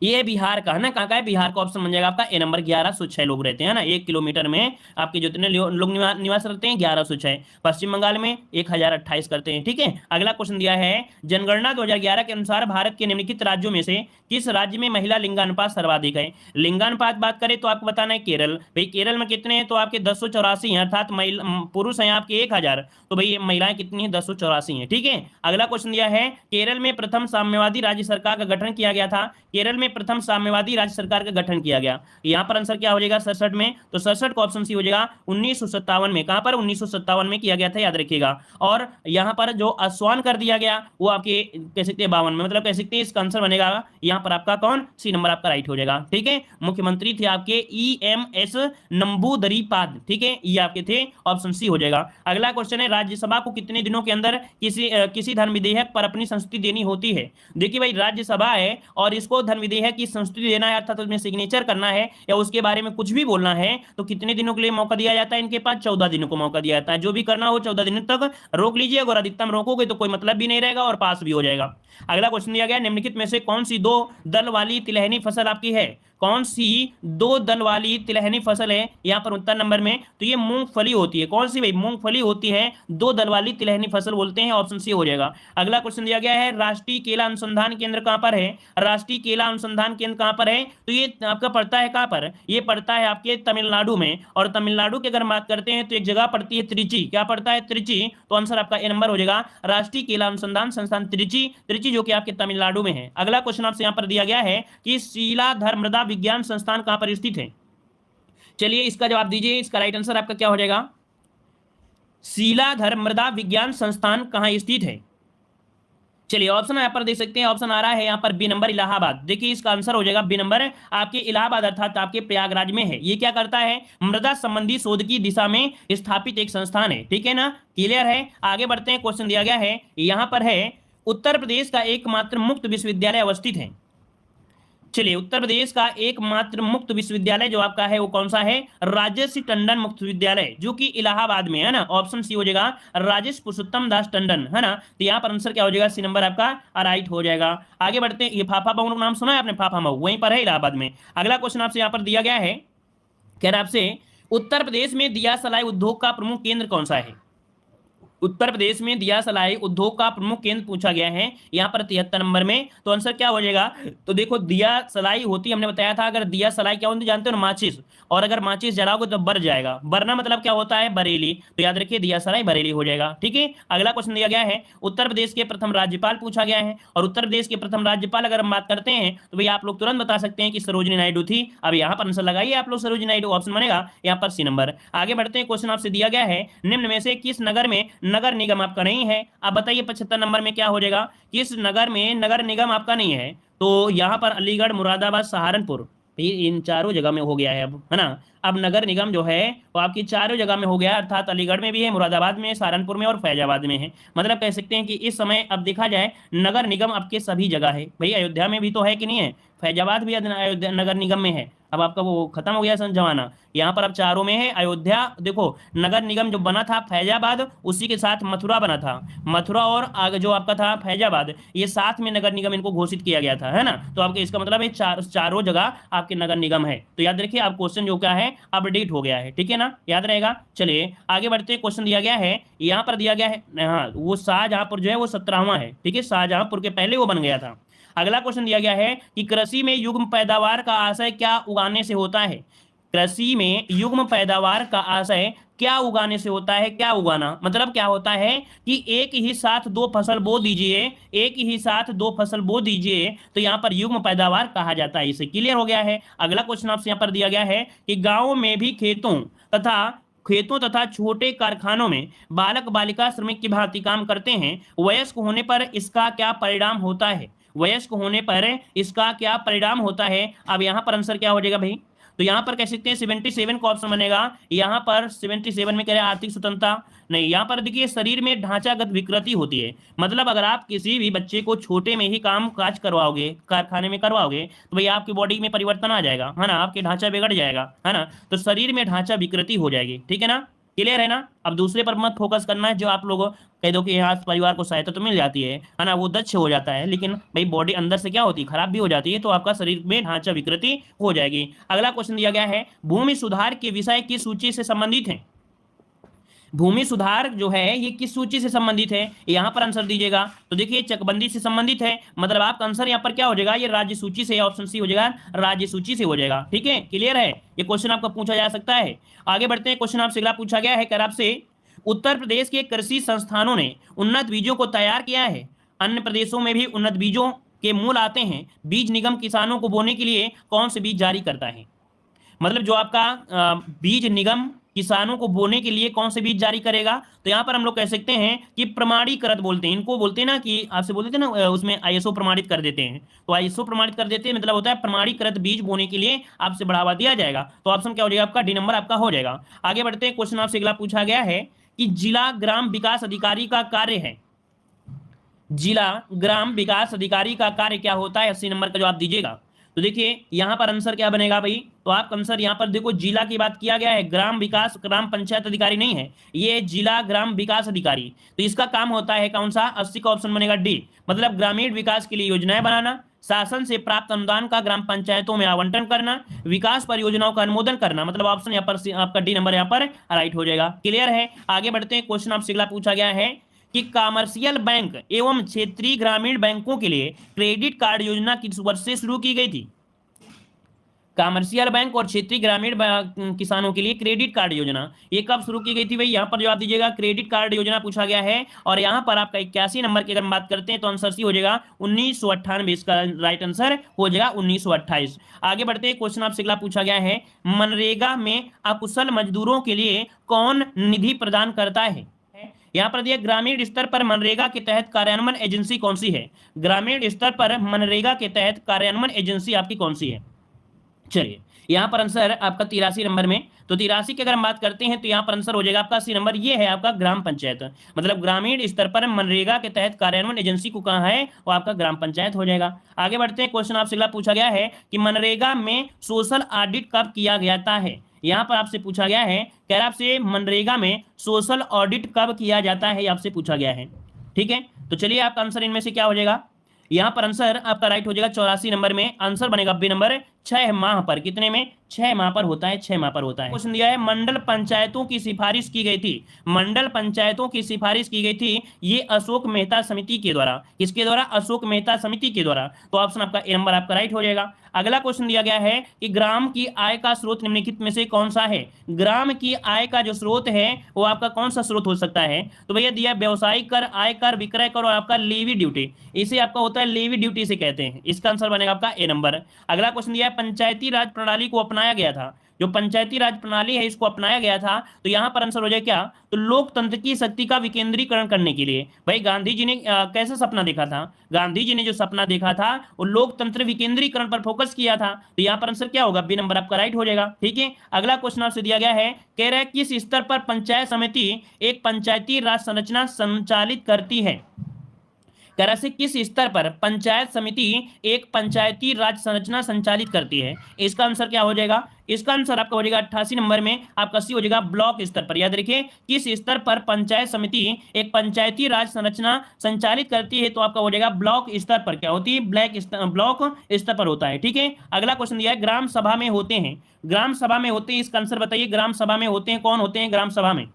ये बिहार का है ना, कहाँ का है, बिहार का ऑप्शन बन जाएगा आपका ए नंबर। 1106 लोग रहते हैं ना 1 किलोमीटर में, आपके जितने लोग निवास करते हैं 1106। पश्चिम बंगाल में 1028 करते हैं। ठीक है, अगला क्वेश्चन दिया है, जनगणना 2011 के अनुसार भारत के निम्नलिखित राज्यों में से किस राज्य में महिला लिंगानुपात सर्वाधिक है। लिंगानुपात बात करें तो आपको बताना है केरल। भाई केरल में कितने हैं, तो आपके 1084 हैं, अर्थात पुरुष हैं आपके 1000, तो भाई महिलाएं कितनी है, 1084 हैं। ठीक है, अगला क्वेश्चन दिया है, केरल में प्रथम साम्यवादी राज्य सरकार का गठन किया गया था। केरल केरल में प्रथम साम्यवादी राज्य सरकार का गठन किया गया? यहाँ पर आंसर क्या हो जाएगा 67 में, तो 67 का ऑप्शन सी हो जाएगा 1957 में। कहां पर? 1957 में किया गया था, याद रखिएगा। और यहाँ पर जो आश्वान कर दिया गया वो आपके कह सकते हैं 52 में, मतलब कह सकते हैं इसका आंसर बनेगा यहाँ पर आपका कौन? सी नंबर आपका राइट हो जाएगा। ठीक है, मुख्यमंत्री थे आपके EMS नंबूदरीपाद। ठीक है, ये आपके थे, ऑप्शन सी हो जाएगा। अगला क्वेश्चन है, राज्यसभा को कितने दिनों के अंदर किसी धन विधेयक पर अपनी संस्तुति देनी होती है? देखिए भाई, राज्यसभा है और इसको धन विधेयक की संस्तुति देना है, अर्थात उसमें सिग्नेचर करना है या उसके बारे में कुछ भी बोलना है, तो कितने दिनों के लिए मौका दिया जाता है? इनके पास 14 दिनों को मौका दिया जाता है। जो भी करना हो 14 दिनों तक रोक लीजिए, अगर अधिकतम रोकोगे तो कोई मतलब भी नहीं रहेगा और पास भी हो जाएगा। अगला क्वेश्चन दिया गया, निम्नलिखित में से कौन सी दो दल वाली तिलहनी फसल आपकी है? कौन सी दो दल वाली तिलहनी फसल है यहाँ पर उत्तर नंबर में? तो ये मूंगफली होती है। कौन सी भाई? मूंगफली होती है, दो दल वाली तिलहनी फसल बोलते हैं, ऑप्शन सी हो जाएगा। अगला क्वेश्चन दिया गया है, राष्ट्रीय केला अनुसंधान केंद्र कहां पर है? राष्ट्रीय केला अनुसंधान केंद्र कहां पर है? तो ये आपका पड़ता है कहां पर? ये पड़ता है आपके तमिलनाडु में। और तमिलनाडु की अगर बात करते हैं तो एक जगह पड़ती है त्रिची। क्या पड़ता है? त्रिची। तो आंसर आपका ए नंबर हो जाएगा, राष्ट्रीय केला अनुसंधान संस्थान त्रिची, त्रिची जो कि आपके तमिलनाडु में है। अगला क्वेश्चन आपसे यहाँ पर दिया गया है कि शीलाधर मृदा विज्ञान संस्थान कहां पर स्थित है? चलिए इसका जवाब दीजिए। इसका राइट आंसर आपका क्या हो जाएगा? शीलाधर मृदा विज्ञान संस्थान कहां स्थित है? चलिए ऑप्शन यहाँ पर देख सकते हैं, ऑप्शन आ रहा है यहाँ पर बी नंबर, इलाहाबाद। देखिए इसका आंसर हो जाएगा बी नंबर, आपके इलाहाबाद अर्थात आपके प्रयागराज में है। ये क्या करता है? मृदा संबंधी शोध की दिशा में स्थापित एक संस्थान है। ठीक है ना, क्लियर है? आगे बढ़ते हैं, क्वेश्चन दिया गया है यहाँ पर है, उत्तर प्रदेश का एकमात्र मुक्त विश्वविद्यालय अवस्थित है। चलिए, उत्तर प्रदेश का एकमात्र मुक्त विश्वविद्यालय जो आपका है वो कौन सा है? राजेश टंडन मुक्त विद्यालय, जो कि इलाहाबाद में है ना, ऑप्शन सी हो जाएगा, राजेश पुरुषोत्तम दास टंडन, है ना। तो यहाँ पर आंसर क्या हो जाएगा? सी नंबर आपका राइट हो जाएगा। आगे बढ़ते हैं, ये फाफा मऊ नाम सुना है आपने? फाफा मऊ वहीं पर है, इलाहाबाद में। अगला क्वेश्चन आपसे यहाँ पर दिया गया है, कह रहा आपसे, उत्तर प्रदेश में दिया सलाई उद्योग का प्रमुख केंद्र कौन सा है? उत्तर प्रदेश में दिया सलाई उद्योग का प्रमुख केंद्र पूछा गया है यहाँ पर 73 नंबर में। तो आंसर क्या हो जाएगा? तो देखो, दिया सलाई होती, हमने बताया था, अगर दिया सलाई क्या होती है जानते हो ना? माचिस। और अगर माचिस जलाओगे तो बर जाएगा। बरना मतलब क्या होता है? बरेली। तो याद रखिए, दिया सलाई बरेली हो जाएगा। ठीक है, अगला क्वेश्चन दिया गया है, उत्तर प्रदेश के प्रथम राज्यपाल पूछा गया है। और उत्तर प्रदेश के प्रथम राज्यपाल अगर हम बात करते हैं तो भाई आप लोग तुरंत बता सकते हैं कि सरोजिनी नायडू थी। अब यहाँ पर आंसर लगाइए आप लोग, सरोजिनी नायडू, ऑप्शन बनेगा यहाँ पर सी नंबर। आगे बढ़ते हैं, क्वेश्चन आपसे दिया गया है, निम्न में से किस नगर में नगर निगम आपका नहीं है? आप बताइए 75 नंबर में क्या हो जाएगा? किस नगर में नगर निगम आपका नहीं है? तो यहां पर अलीगढ़, मुरादाबाद, सहारनपुर, इन चारों जगह में हो गया है अब, है ना। अब नगर निगम जो है वो आपकी चारों जगह में हो गया, अर्थात अलीगढ़ में भी है, मुरादाबाद में, सहारनपुर में और फैजाबाद में है। मतलब कह सकते हैं कि इस समय अब देखा जाए नगर निगम आपके सभी जगह है। भाई अयोध्या में भी तो है कि नहीं है? फैजाबाद भी अयोध्या नगर निगम में है। अब आपका वो खत्म हो गया जमाना, यहाँ पर अब चारों में है। अयोध्या देखो, नगर निगम जो बना था फैजाबाद, उसी के साथ मथुरा बना था। मथुरा और आगे जो आपका था फैजाबाद, ये साथ में नगर निगम इनको घोषित किया गया था, है ना। तो आपके इसका मतलब है चारों जगह आपके नगर निगम है। तो याद रखिए, आप क्वेश्चन जो क्या है अपडेट हो गया है। ठीक है ना, याद रहेगा। चलिए आगे बढ़ते, क्वेश्चन दिया गया है, यहाँ पर दिया गया है, हाँ, वो शाहजहांपुर जो है वो 17वां है। ठीक है, शाहजहांपुर के पहले वो बन गया था। अगला क्वेश्चन दिया गया है कि कृषि में युग्म पैदावार का आशय क्या उगाने से होता है? कृषि में युग्म पैदावार का आशय क्या उगाने से होता है? क्या उगाना मतलब क्या होता है कि एक ही साथ दो फसल बो दीजिए, एक ही साथ दो फसल बो दीजिए, तो यहाँ पर युग्म पैदावार कहा जाता है। इसे क्लियर हो गया है। अगला क्वेश्चन आपसे यहाँ पर दिया गया है कि गाँव में भी खेतों तथा छोटे कारखानों में बालक बालिका श्रमिक की भांति काम करते हैं। वयस्क होने पर इसका क्या परिणाम होता है? वयस्क होने पर इसका क्या परिणाम होता है? अब यहाँ पर आंसर क्या हो जाएगा भाई? तो यहाँ पर कह सकते हैं 77 का ऑप्शन बनेगा। यहाँ पर 77 में कह रहे हैं आर्थिक स्वतंत्रता नहीं। यहाँ पर देखिए, शरीर में ढांचागत विकृति होती है। मतलब अगर आप किसी भी बच्चे को छोटे में ही काम काज करवाओगे, कारखाने में करवाओगे, तो भाई आपकी बॉडी में परिवर्तन आ जाएगा, है ना, आपके ढांचा बिगड़ जाएगा, है ना। तो शरीर में ढांचा विकृति हो जाएगी। ठीक है ना, क्लियर है ना। अब दूसरे पर मत फोकस करना है, जो आप लोग कह दो कि यहाँ परिवार को सहायता तो मिल जाती है ना, वो दक्ष हो जाता है, लेकिन भाई बॉडी अंदर से क्या होती है, खराब भी हो जाती है, तो आपका शरीर में ढांचा विकृति हो जाएगी। अगला क्वेश्चन दिया गया है, भूमि सुधार के विषय किस सूची से संबंधित है? भूमि सुधार जो है ये किस सूची से संबंधित है? यहाँ पर आंसर दीजिएगा। तो देखिए, चकबंदी से संबंधित है, मतलब आपका आंसर यहाँ पर क्या हो जाएगा? ये राज्य सूची से, ऑप्शन सी हो जाएगा, राज्य सूची से हो जाएगा। ठीक है, क्लियर है। ये क्वेश्चन आपका पूछा जा सकता है। आगे बढ़ते हैं, क्वेश्चन आपसे अगला पूछा गया है, कर आपसे, उत्तर प्रदेश के कृषि संस्थानों ने उन्नत बीजों को तैयार किया है। अन्य प्रदेशों में भी उन्नत बीजों के मूल आते हैं, बीज निगम किसानों को बोने के लिए कौन से बीज जारी करता है? मतलब जो आपका बीज निगम किसानों को बोने के लिए कौन से बीज जारी करेगा? तो यहाँ पर हम लोग कह सकते हैं कि प्रमाणीकृत बोलते हैं इनको, बोलते हैं ना कि आपसे बोलते थे ना उसमें आईएसओ प्रमाणित कर देते हैं, तो आईएसओ प्रमाणित कर देते हैं मतलब होता है प्रमाणीकृत बीज बोने के लिए आपसे बढ़ावा दिया जाएगा। तो ऑप्शन क्या हो जाएगा आपका? डी नंबर आपका हो जाएगा। आगे बढ़ते हैं, क्वेश्चन आपसे अगला पूछा गया है कि जिला ग्राम विकास अधिकारी का कार्य है, जिला ग्राम विकास अधिकारी का कार्य क्या होता है? 80 नंबर का जवाब दीजिएगा। तो देखिए यहां पर आंसर क्या बनेगा भाई? तो आप आंसर यहां पर देखो, जिला की बात किया गया है, ग्राम विकास ग्राम पंचायत अधिकारी नहीं है, ये जिला ग्राम विकास अधिकारी। तो इसका काम होता है कौन सा? 80 का ऑप्शन बनेगा डी, मतलब ग्रामीण विकास के लिए योजनाएं बनाना, शासन से प्राप्त अनुदान का ग्राम पंचायतों में आवंटन करना, विकास परियोजनाओं का अनुमोदन करना। मतलब ऑप्शन यहाँ पर आपका डी नंबर यहाँ पर राइट हो जाएगा। क्लियर है? आगे बढ़ते हैं, क्वेश्चन आपसे अगला पूछा गया है कि कमर्शियल बैंक एवं क्षेत्रीय ग्रामीण बैंकों के लिए क्रेडिट कार्ड योजना किस वर्ष से शुरू की गई थी? कमर्शियल बैंक और क्षेत्रीय ग्रामीण किसानों के लिए क्रेडिट कार्ड योजना ये कब शुरू की गई थी भाई? यहाँ पर जवाब दीजिएगा, क्रेडिट कार्ड योजना पूछा गया है। और यहाँ पर आपका 81 नंबर की अगर हम बात करते हैं तो आंसर सी हो जाएगा 1998, इसका राइट आंसर हो जाएगा 1928। आगे बढ़ते हैं, क्वेश्चन आपसे अगला पूछा गया है, मनरेगा में अकुशल मजदूरों के लिए कौन निधि प्रदान करता है? यहां पर दिया ग्रामीण स्तर पर मनरेगा के तहत कार्यान्वयन एजेंसी कौन सी है? ग्रामीण स्तर पर मनरेगा के तहत कार्यान्वयन एजेंसी आपकी कौन सी है? चलिए यहां पर आंसर आपका 83 नंबर में, तो 83 की अगर हम बात करते हैं तो यहां पर आंसर हो जाएगा आपका सी नंबर, ये है आपका ग्राम पंचायत। मतलब ग्रामीण स्तर पर मनरेगा के तहत कार्यान्वयन एजेंसी को कहा है, वो आपका ग्राम पंचायत हो जाएगा। आगे बढ़ते हैं, क्वेश्चन आपसे अगला पूछा गया है कि मनरेगा में सोशल ऑडिट कब किया जाता है? यहां पर आपसे पूछा गया है, कह रहा आपसे मनरेगा में सोशल ऑडिट कब किया जाता है, आपसे पूछा गया है। ठीक है, तो चलिए आपका आंसर इनमें से क्या हो जाएगा? यहां पर आंसर आपका राइट हो जाएगा 84 नंबर में, आंसर बनेगा बी नंबर, 6 माह पर। कितने में? 6 माह पर होता है, 6 माह पर होता है। क्वेश्चन दिया है, मंडल पंचायतों की सिफारिश की गई थी, मंडल पंचायतों की सिफारिश की गई थी ये अशोक मेहता समिति के द्वारा, किसके द्वारा? अशोक मेहता समिति के द्वारा। तो ऑप्शन आपका ए नंबर आपका राइट हो जाएगा। अगला क्वेश्चन दिया गया है कि ग्राम की आय का स्रोत निम्नलिखित में से कौन सा है? ग्राम की आय का जो स्रोत है वो आपका कौन सा स्रोत हो सकता है? तो भैया दिया व्यवसायिक कर, आय कर, विक्रय कर और आपका लेवी ड्यूटी, इसे आपका होता है लेवी ड्यूटी से कहते हैं, इसका आंसर बनेगा आपका ए नंबर। अगला क्वेश्चन दिया है, पंचायती राज प्रणाली को अपनाया गया था, जो पंचायती राज प्रणाली है इसको अपनाया गया था, तो यहां पर आंसर हो जाए क्या? तो लोकतंत्र की शक्ति का विकेंद्रीकरण करने के लिए। भाई गांधी जी ने कैसा सपना देखा था? गांधी जी ने जो सपना देखा था वो लोकतंत्र विकेंद्रीकरण पर फोकस किया था, तो यहां पर आंसर क्या होगा? बी नंबर आपका राइट हो जाएगा। ठीक है, अगला क्वेश्चन आपसे दिया गया है, कह रहा है किस स्तर पर पंचायत समिति एक पंचायती राज संरचना संचालित करती है? कह रहा है किस स्तर पर पंचायत समिति एक पंचायती राज संरचना संचालित करती है? इसका आंसर क्या हो जाएगा? इसका आंसर आपका हो जाएगा 88 नंबर में, आपका सी हो जाएगा ब्लॉक स्तर पर। याद रखिए किस स्तर पर पंचायत समिति एक पंचायती राज संरचना संचालित करती है, तो आपका हो जाएगा ब्लॉक स्तर पर। क्या होती है? ब्लॉक स्तर पर होता है। ठीक है, अगला क्वेश्चन दिया है, ग्राम सभा में होते हैं, ग्राम सभा में होते हैं, इसका आंसर बताइए, ग्राम सभा में होते हैं, कौन होते हैं ग्राम सभा में?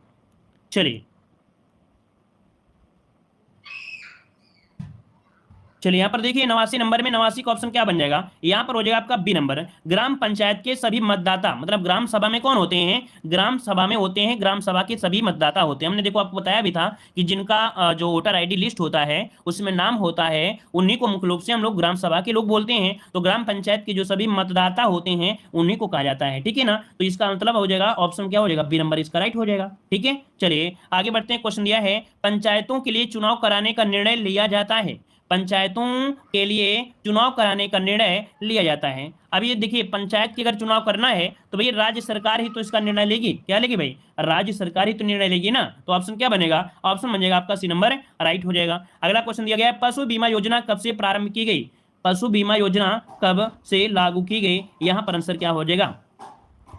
चलिए यहाँ पर देखिए 89 नंबर में 89 का ऑप्शन क्या बन जाएगा? यहाँ पर हो जाएगा आपका बी नंबर, ग्राम पंचायत के सभी मतदाता। मतलब ग्राम सभा में कौन होते हैं? ग्राम सभा में होते हैं, ग्राम सभा के सभी मतदाता होते हैं। हमने देखो आपको बताया भी था कि जिनका जो वोटर आईडी लिस्ट होता है उसमें नाम होता है, उन्हीं को मुख्य रूप से हम लोग ग्राम सभा के लोग बोलते हैं। तो ग्राम पंचायत के जो सभी मतदाता होते हैं उन्हीं को कहा जाता है। ठीक है ना, तो इसका मतलब हो जाएगा ऑप्शन क्या हो जाएगा? बी नंबर इसका राइट हो जाएगा। ठीक है, चलिए आगे बढ़ते हैं। क्वेश्चन दिया है, पंचायतों के लिए चुनाव कराने का निर्णय लिया जाता है, पंचायतों के लिए चुनाव कराने का निर्णय लिया जाता है। अब ये देखिए पंचायत की अगर चुनाव करना है तो भैया राज्य सरकार ही तो इसका निर्णय लेगी। क्या लेगी भाई? राज्य सरकार ही तो निर्णय लेगी ना। तो ऑप्शन क्या बनेगा? ऑप्शन बन जाएगा आपका सी नंबर राइट हो जाएगा। अगला क्वेश्चन दिया गया है, पशु बीमा योजना कब से प्रारंभ की गई? पशु बीमा योजना कब से लागू की गई? यहां पर आंसर क्या हो जाएगा?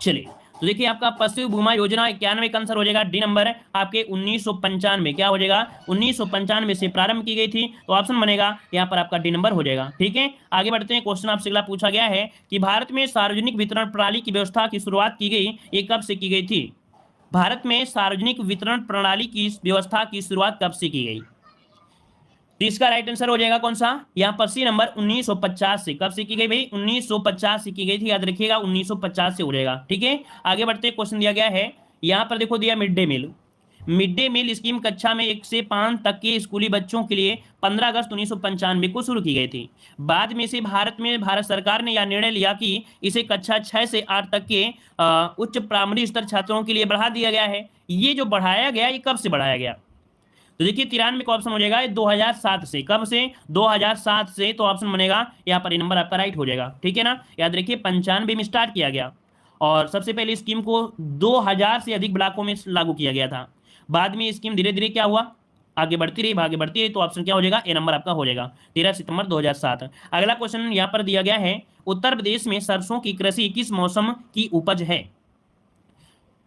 चलिए तो देखिए आपका पशु बीमा योजना 91 का आंसर हो जाएगा डी नंबर आपके 1995। क्या हो जाएगा? 1995 से प्रारंभ की गई थी, तो ऑप्शन बनेगा यहाँ पर आपका डी नंबर हो जाएगा। ठीक है, आगे बढ़ते हैं। क्वेश्चन आपसे अगला पूछा गया है कि भारत में सार्वजनिक वितरण प्रणाली की व्यवस्था की शुरुआत की गई, ये कब से की गई थी? भारत में सार्वजनिक वितरण प्रणाली की व्यवस्था की शुरुआत कब से की गई? तो इसका राइट आंसर हो जाएगा कौन सा? यहाँ पर सी नंबर 1950 से। कब से की गई भाई? 1950 से की गई थी, याद रखिएगा 1950 से हो जाएगा। ठीक है, आगे बढ़ते क्वेश्चन दिया गया है, यहाँ पर देखो दिया mid day meal. Mid day meal scheme कक्षा में 1 से 5 तक के स्कूली बच्चों के लिए 15 अगस्त 1995 को शुरू की गई थी। बाद में इसे भारत सरकार ने यह निर्णय लिया कि इसे कक्षा 6 से 8 तक के उच्च प्राइमरी स्तर छात्रों के लिए बढ़ा दिया गया है। ये जो बढ़ाया गया, ये कब से बढ़ाया गया? तो देखिए 93 का ऑप्शन हो जाएगा 2007 से। कब से? 2007 से। तो ऑप्शन बनेगा यहाँ पर, ये नंबर आपका राइट हो जाएगा। ठीक है ना? याद रखिए 95 में स्टार्ट किया गया और सबसे पहले स्कीम को 2000 से अधिक ब्लॉकों में लागू किया गया था। बाद में स्कीम धीरे धीरे क्या हुआ, आगे बढ़ती रही। तो ऑप्शन क्या हो जाएगा? ए नंबर आपका हो जाएगा, 13 सितंबर 2007। अगला क्वेश्चन यहाँ पर दिया गया है, उत्तर प्रदेश में सरसों की कृषि किस मौसम की उपज है?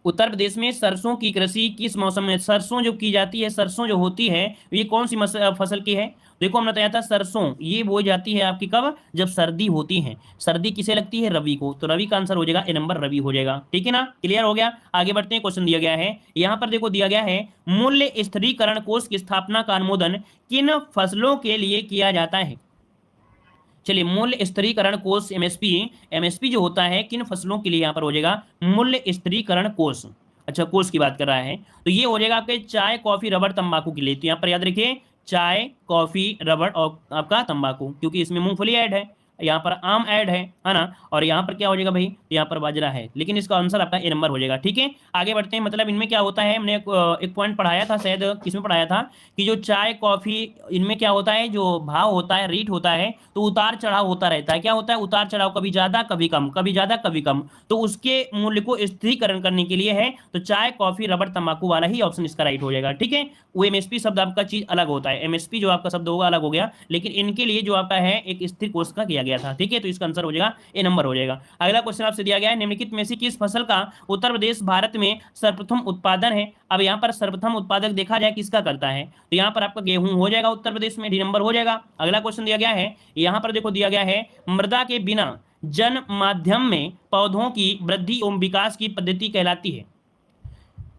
उत्तर प्रदेश में सरसों की कृषि किस मौसम में, सरसों जो की जाती है, सरसों जो होती है, ये कौन सी फसल की है? देखो हमने बताया था सरसों ये बोई जाती है आपकी कब? जब सर्दी होती है। सर्दी किसे लगती है? रवि को। तो रवि का आंसर हो जाएगा ए नंबर, रवि हो जाएगा। ठीक है ना? क्लियर हो गया? आगे बढ़ते हैं। क्वेश्चन दिया गया है यहाँ पर, देखो दिया गया है, मूल्य स्थिरीकरण कोष की स्थापना का अनुमोदन किन फसलों के लिए किया जाता है? चलिए, मूल्य स्थिरीकरण कोष एमएसपी जो होता है किन फसलों के लिए यहाँ पर हो जाएगा? मूल्य स्थिरीकरण कोष। अच्छा, कोष की बात कर रहा है तो ये हो जाएगा आपके चाय, कॉफी, रबड़, तंबाकू के लिए। तो यहाँ पर याद रखिए चाय, कॉफी, रबड़ और आपका तंबाकू, क्योंकि इसमें मूंगफली ऐड है, यहाँ पर आम ऐड है ना, और यहाँ पर क्या हो जाएगा भाई? यहाँ पर बाजरा है, लेकिन इसका आंसर आपका ए नंबर हो जाएगा। ठीक है, आगे बढ़ते हैं। मतलब इनमें क्या होता है, हमने एक पॉइंट पढ़ाया था, शायद किसमें पढ़ाया था, कि जो चाय, कॉफी, इनमें क्या होता है, जो भाव होता है, रेट होता है, तो उतार चढ़ाव होता रहता है। क्या होता है? उतार चढ़ाव, कभी ज्यादा कभी कम, कभी ज्यादा कभी कम। तो उसके मूल्य को स्थिरीकरण करने के लिए है। तो चाय, कॉफी, रबड़, तंबाकू वाला ही ऑप्शन इसका राइट हो जाएगा। ठीक है, वो एमएसपी शब्द आपका चीज अलग होता है, एमएसपी जो आपका शब्द होगा अलग हो गया, लेकिन इनके लिए जो आपका है एक स्थिर कोर्स का किया गया था। ठीक है, तो इसका आंसर हो जाएगा ए नंबर हो जाएगा। अगला क्वेश्चन आपसे दिया गया है, निम्नलिखित में से किस फसल का उत्तर प्रदेश भारत में सर्वप्रथम उत्पादन है? अब यहाँ पर सर्वप्रथम उत्पादक देखा जाए किसका करता है, तो यहाँ पर आपका गेहूं हो जाएगा, उत्तर प्रदेश में डी नंबर हो जाएगा। अगला क्वेश्चन दिया गया है, यहाँ पर देखो दिया गया है, मृदा के बिना जन माध्यम में पौधों की वृद्धि एवं विकास की पद्धति कहलाती है।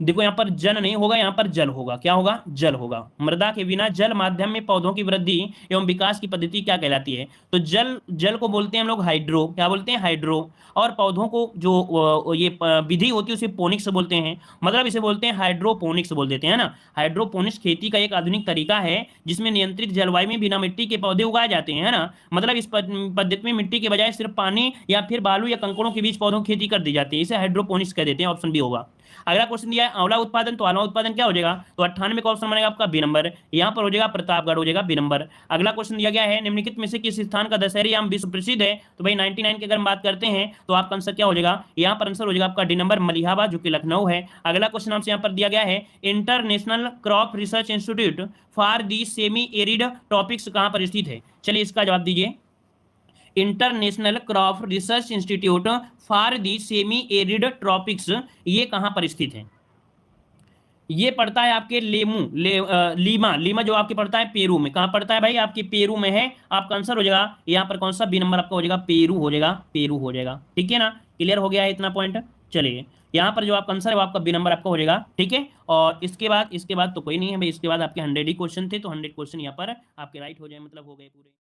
देखो यहाँ पर जन नहीं होगा, यहाँ पर जल होगा। क्या होगा? जल होगा। मृदा के बिना जल माध्यम में पौधों की वृद्धि एवं विकास की पद्धति क्या कहलाती है? तो जल को बोलते हैं हम लोग हाइड्रो। क्या बोलते हैं? हाइड्रो। और पौधों को जो ये विधि होती है उसे पोनिक्स बोलते हैं, मतलब इसे बोलते हैं हाइड्रोपोनिक्स बोल देते हैं ना। हाइड्रोपोनिक्स खेती का एक आधुनिक तरीका है जिसमें नियंत्रित जलवायु में बिना मिट्टी के पौधे उगाए जाते हैं, है ना। मतलब इस पद्धति में मिट्टी के बजाय सिर्फ पानी या फिर बालू या कंकड़ों के बीच पौधों की खेती कर दी जाती है। इसे हाइड्रोपोनिक्स कह देते हैं। ऑप्शन बी होगा। अगला क्वेश्चन दिया है आंवला उत्पादन, तो आंवला उत्पादन क्या हो जाएगा? तो 98 का ऑप्शन बनेगा आपका बी नंबर, यहाँ पर हो जाएगा प्रतापगढ़, हो जाएगा बी नंबर। अगला क्वेश्चन दिया गया है, निम्नलिखित में से किस स्थान का दशहरी आम विश्व प्रसिद्ध है? तो भाई 99 की अगर हम बात करते हैं तो आपका आंसर क्या हो जाएगा? यहाँ पर आंसर हो जाएगा आपका डी नंबर, मलिहाबाद, जो कि लखनऊ है। अगला क्वेश्चन आपसे यहाँ पर दिया गया है, international crop research institute for the semi arid topics कहाँ पर स्थित है? चलिए इसका जवाब दीजिए। International crop research institute for the semi arid tropics, ये कहां पर स्थित है? ये पड़ता है आपके लीमा जो आपके पड़ता है पेरू में। कहां पड़ता है भाई? आपके पेरू में है। आपका आंसर हो जाएगा यहाँ पर कौन सा? बी नंबर आपका हो जाएगा, पेरू हो जाएगा, पेरू हो जाएगा। ठीक है ना? क्लियर हो गया है इतना पॉइंट? चलिए, यहाँ पर जो आपका आंसर है वो आपका बी नंबर आपका हो जाएगा। ठीक है, और इसके बाद तो कोई नहीं है भाई, इसके बाद आपके 100 ही क्वेश्चन थे, तो 100 क्वेश्चन यहाँ पर आपके राइट हो जाए, मतलब हो गए पूरे।